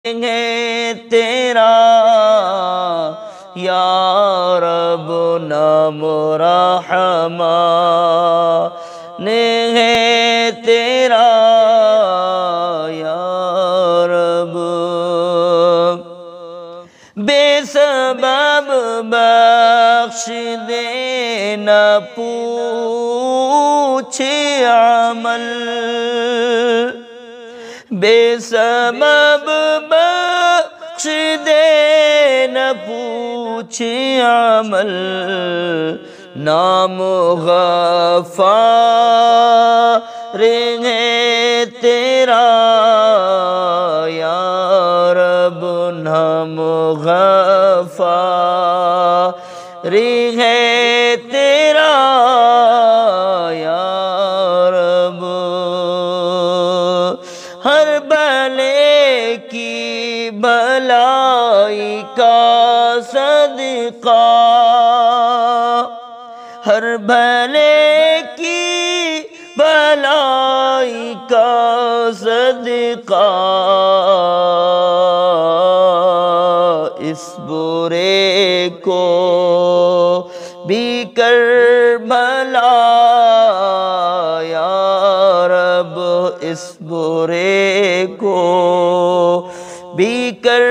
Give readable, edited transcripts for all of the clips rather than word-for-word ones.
ہے تیرا یا رب نام رحمان ہے تیرا یا رب، بے سبب بخش دینا پوچھے عمل، بے سبب بخش دینا پوچھے عمل، نام غفار ہے تیرا یا رب، نام غفار ہے تیرا یا رب، ہر بلے کی بلائی کا صدقہ، ہر بھلے کی بلائی کا صدقہ، اس برے کو بھی کر بھلا یا رب، اس برے کو بھی کر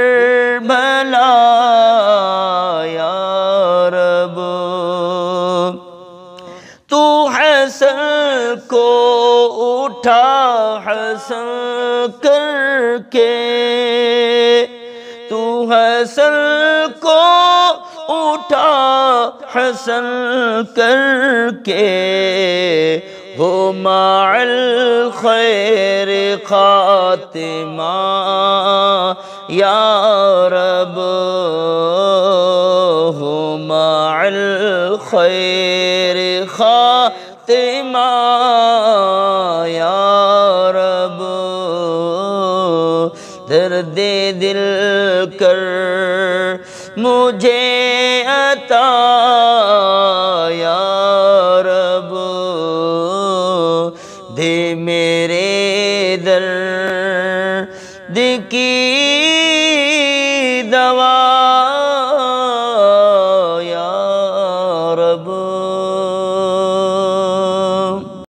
بھلا یا رب، تو حسن کو اٹھا حسن کر کے، تو حسن کو اٹھا حسن کر کے، ہو مع الخیر خاتمہ یا رب، ہو مع الخیر خاتمہ یا رب، درد دل کر مجھے عطا یا رب، دے میرے درد کی دوا